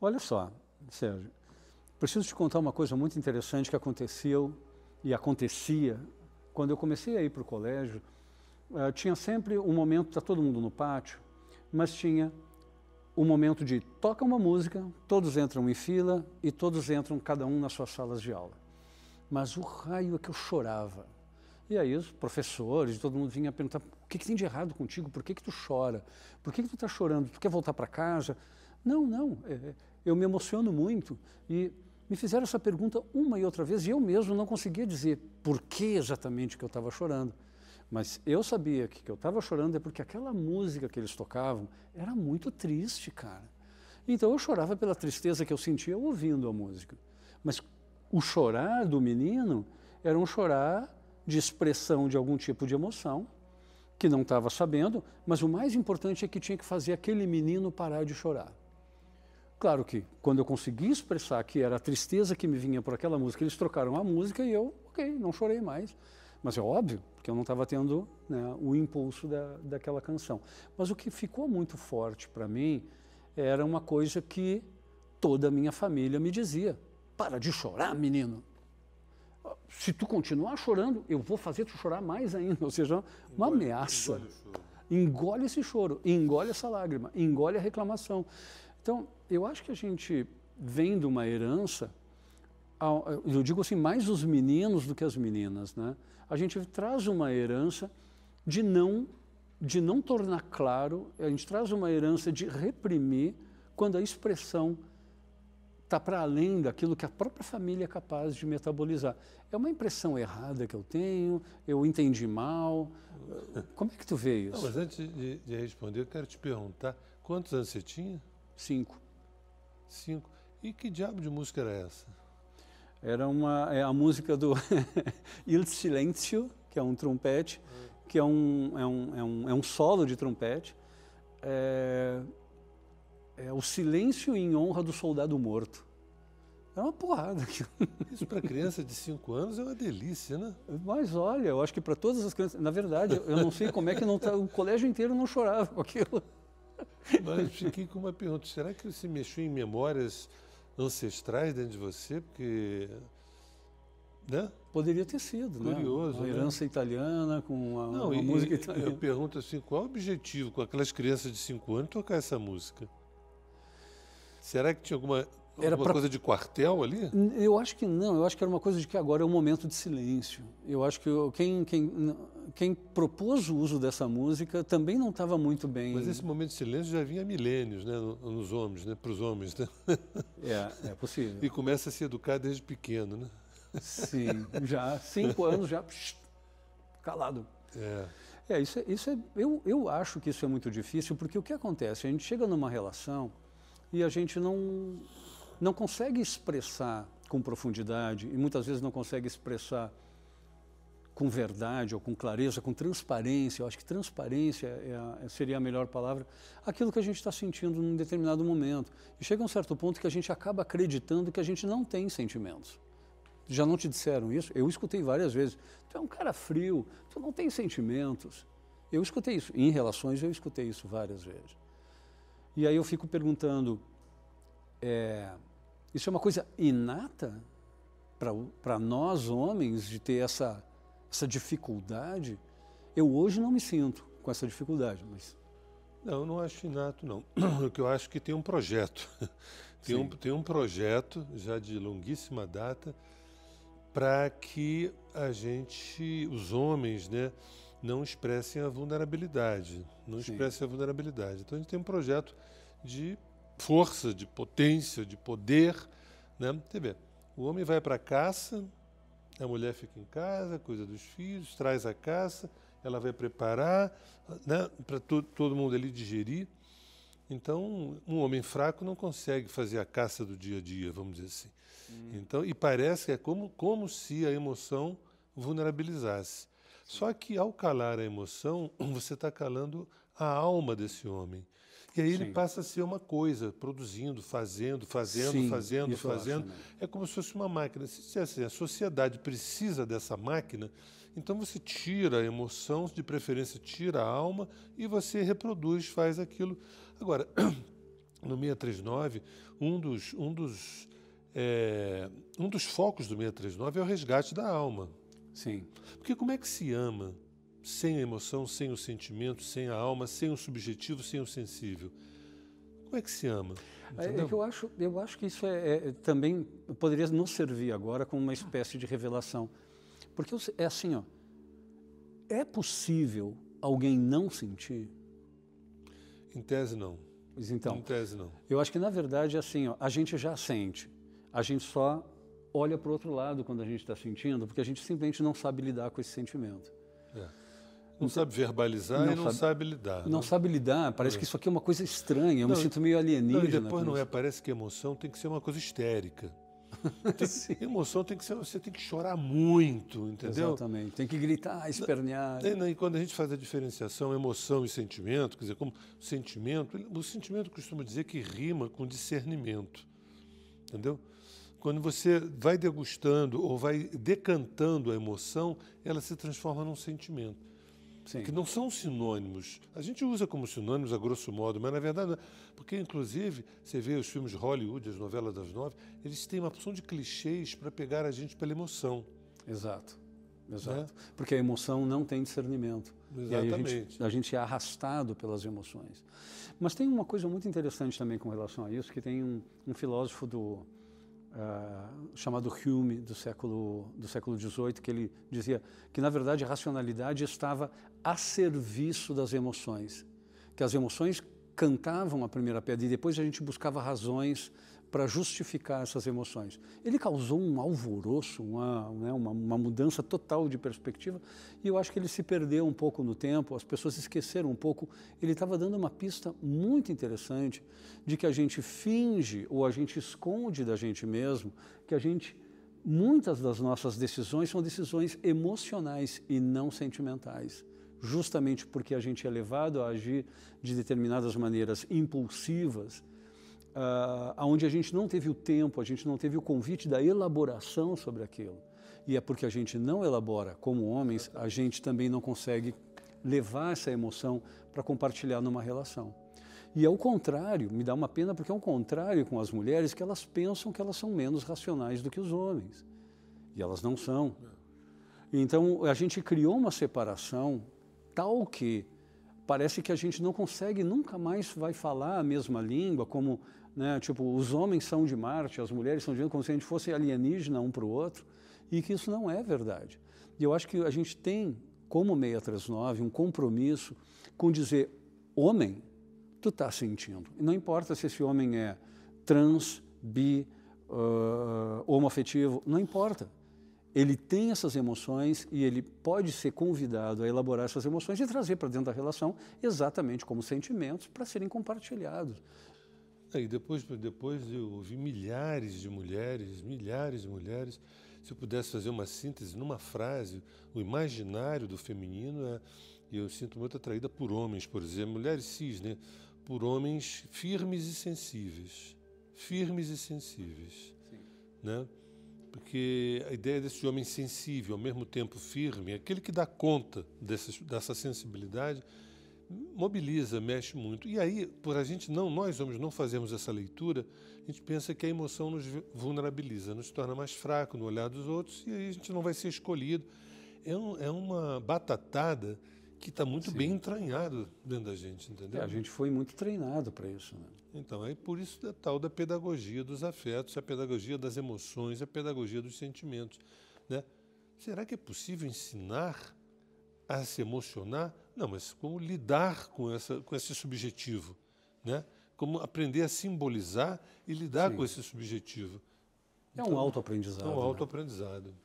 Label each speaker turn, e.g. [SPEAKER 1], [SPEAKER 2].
[SPEAKER 1] Olha só, Sérgio, preciso te contar uma coisa muito interessante que aconteceu e acontecia quando eu comecei a ir para o colégio. Tinha sempre um momento, está todo mundo no pátio, mas tinha o momento de toca uma música, todos entram em fila e todos entram cada um nas suas salas de aula. Mas o raio é que eu chorava. E aí os professores, todo mundo vinha perguntar, o que tem de errado contigo? Por que tu chora? Por que tu está chorando? Tu quer voltar para casa? Não, eu me emociono muito. E me fizeram essa pergunta uma e outra vez e eu mesmo não conseguia dizer por que exatamente que eu estava chorando. Mas eu sabia que eu estava chorando é porque aquela música que eles tocavam era muito triste, cara. Então eu chorava pela tristeza que eu sentia ouvindo a música. Mas o chorar do menino era um chorar de expressão de algum tipo de emoção, que não estava sabendo, mas o mais importante é que tinha que fazer aquele menino parar de chorar. Claro que, quando eu consegui expressar que era a tristeza que me vinha por aquela música, eles trocaram a música e eu, ok, não chorei mais. Mas é óbvio, porque eu não estava tendo, né, o impulso daquela canção. Mas o que ficou muito forte para mim era uma coisa que toda a minha família me dizia: para de chorar, menino. Se tu continuar chorando, eu vou fazer tu chorar mais ainda. Ou seja, uma ameaça. Engole esse choro, engole essa lágrima, engole a reclamação. Então, eu acho que a gente vem de uma herança, eu digo assim, mais os meninos do que as meninas, né? A gente traz uma herança de não tornar claro, a gente traz uma herança de reprimir quando a expressão está para além daquilo que a própria família é capaz de metabolizar. É uma impressão errada que eu tenho, eu entendi mal. Como é que tu vê isso?
[SPEAKER 2] Não, mas antes de responder, eu quero te perguntar, quantos anos você tinha?
[SPEAKER 1] 5.
[SPEAKER 2] 5. E que diabo de música era essa?
[SPEAKER 1] Era a música do Il Silenzio, que é um trompete, que é um solo de trompete. É o silêncio em honra do soldado morto. É uma porrada aquilo.
[SPEAKER 2] Isso para criança de 5 anos é uma delícia, né?
[SPEAKER 1] Mas olha, eu acho que para todas as crianças... Na verdade, eu não sei como é que o colégio inteiro não chorava com aquilo.
[SPEAKER 2] Mas fiquei com uma pergunta, será que você mexeu em memórias ancestrais dentro de você? Porque... né?
[SPEAKER 1] Poderia ter sido,
[SPEAKER 2] curioso,
[SPEAKER 1] né? Uma herança italiana com uma
[SPEAKER 2] Não,
[SPEAKER 1] música italiana.
[SPEAKER 2] Eu pergunto assim, qual é o objetivo com aquelas crianças de 5 anos tocar essa música? Será que tinha alguma coisa de quartel ali?
[SPEAKER 1] Eu acho que não, eu acho que era uma coisa de que agora é um momento de silêncio. Eu acho que quem propôs o uso dessa música também não estava muito bem.
[SPEAKER 2] Mas esse momento de silêncio já vinha há milênios, né, nos homens, né, para os homens, né?
[SPEAKER 1] É possível.
[SPEAKER 2] E começa a se educar desde pequeno, né?
[SPEAKER 1] Sim, já 5 anos já calado. Eu acho que isso é muito difícil, porque o que acontece? A gente chega numa relação e a gente não consegue expressar com profundidade e muitas vezes não consegue expressar com verdade ou com clareza, com transparência. Eu acho que transparência seria a melhor palavra, aquilo que a gente está sentindo num determinado momento. E chega a um certo ponto que a gente acaba acreditando que a gente não tem sentimentos. Já não te disseram isso? Eu escutei várias vezes. Tu é um cara frio, tu não tem sentimentos. Eu escutei isso. Em relações eu escutei isso várias vezes. E aí eu fico perguntando, isso é uma coisa inata para nós homens de ter essa dificuldade? Eu hoje não me sinto com essa dificuldade, mas...
[SPEAKER 2] Não, eu não acho inato, não. O que eu acho que tem um projeto. Tem um projeto já de longuíssima data para que os homens, né, não expressem a vulnerabilidade. Expressem a vulnerabilidade. Então a gente tem um projeto de força, de potência, de poder, né? Você vê, o homem vai para a caça, a mulher fica em casa, cuida dos filhos, traz a caça, ela vai preparar, né, para todo mundo ali digerir. Então, um homem fraco não consegue fazer a caça do dia a dia, vamos dizer assim. Então, e parece que é como se a emoção vulnerabilizasse. Só que ao calar a emoção, você está calando a alma desse homem. E aí ele passa a ser uma coisa, produzindo, fazendo. É como se fosse uma máquina. Se assim, a sociedade precisa dessa máquina, então você tira a emoção, de preferência tira a alma, e você reproduz, faz aquilo. Agora, no 639, um dos focos do 639 é o resgate da alma.
[SPEAKER 1] Sim.
[SPEAKER 2] Porque como é que se ama sem a emoção, sem o sentimento, sem a alma, sem o subjetivo, sem o sensível? Como é que se ama?
[SPEAKER 1] É que eu acho que isso também poderia nos servir agora como uma espécie de revelação. Porque é assim, ó, é possível alguém não sentir?
[SPEAKER 2] Em tese, não.
[SPEAKER 1] Pois então,
[SPEAKER 2] em tese, não.
[SPEAKER 1] Eu acho que, na verdade, é assim, ó, a gente já sente. A gente só olha para o outro lado quando a gente está sentindo, porque a gente simplesmente não sabe lidar com esse sentimento.
[SPEAKER 2] Não sabe verbalizar e não sabe lidar.
[SPEAKER 1] Não sabe lidar, parece que isso aqui é uma coisa estranha, eu me sinto meio alienígena.
[SPEAKER 2] E depois não é, parece que a emoção tem que ser uma coisa histérica. Emoção tem que ser, você tem que chorar muito, entendeu?
[SPEAKER 1] Exatamente, tem que gritar, espernear.
[SPEAKER 2] E quando a gente faz a diferenciação emoção e sentimento, quer dizer, como o sentimento costuma dizer que rima com discernimento, entendeu? Quando você vai degustando ou vai decantando a emoção, ela se transforma num sentimento.
[SPEAKER 1] Sim.
[SPEAKER 2] Que não são sinônimos. A gente usa como sinônimos a grosso modo, mas na verdade não é. Porque, inclusive, você vê os filmes de Hollywood, as novelas das 9, eles têm uma porção de clichês para pegar a gente pela emoção.
[SPEAKER 1] Exato. Porque a emoção não tem discernimento.
[SPEAKER 2] Exatamente.
[SPEAKER 1] E aí a gente é arrastado pelas emoções. Mas tem uma coisa muito interessante também com relação a isso, que tem um filósofo chamado Hume, do século XVIII, que ele dizia que, na verdade, a racionalidade estava a serviço das emoções, que as emoções cantavam a primeira pedra e depois a gente buscava razões para justificar essas emoções. Ele causou um alvoroço, uma mudança total de perspectiva, e eu acho que ele se perdeu um pouco no tempo, as pessoas esqueceram um pouco. Ele estava dando uma pista muito interessante de que a gente finge ou a gente esconde da gente mesmo, que muitas das nossas decisões são decisões emocionais e não sentimentais, justamente porque a gente é levado a agir de determinadas maneiras impulsivas, onde a gente não teve o tempo, a gente não teve o convite da elaboração sobre aquilo. E é porque a gente não elabora como homens, a gente também não consegue levar essa emoção para compartilhar numa relação. E ao contrário, me dá uma pena porque é o contrário com as mulheres, que elas pensam que elas são menos racionais do que os homens. E elas não são. Então a gente criou uma separação tal que parece que a gente não consegue, nunca mais vai falar a mesma língua, como, né, tipo, os homens são de Marte, as mulheres são de Vênus, como se a gente fosse alienígena um para o outro, e que isso não é verdade. E eu acho que a gente tem, como 639, um compromisso com dizer, homem, tu está sentindo. E não importa se esse homem é trans, bi, homoafetivo, não importa. Ele tem essas emoções e ele pode ser convidado a elaborar essas emoções e trazer para dentro da relação exatamente como sentimentos para serem compartilhados.
[SPEAKER 2] E depois eu ouvi milhares de mulheres, se eu pudesse fazer uma síntese numa frase, o imaginário do feminino e eu sinto muito atraída por homens, por exemplo, mulheres cis, né? Por homens firmes e sensíveis. Sim. Né? Porque a ideia desse homem sensível, ao mesmo tempo firme, aquele que dá conta dessa sensibilidade, mobiliza, mexe muito. E aí, nós homens não fazemos essa leitura, a gente pensa que a emoção nos vulnerabiliza, nos torna mais fraco no olhar dos outros, e aí a gente não vai ser escolhido. É uma batatada que está muito bem entranhado dentro da gente, entendeu?
[SPEAKER 1] A gente foi muito treinado para isso, né?
[SPEAKER 2] Então, aí por isso é tal da pedagogia dos afetos, a pedagogia das emoções, a pedagogia dos sentimentos, né? Será que é possível ensinar a se emocionar? Não, mas como lidar com esse subjetivo, né? Como aprender a simbolizar e lidar com esse subjetivo.
[SPEAKER 1] É um autoaprendizado.
[SPEAKER 2] É um autoaprendizado.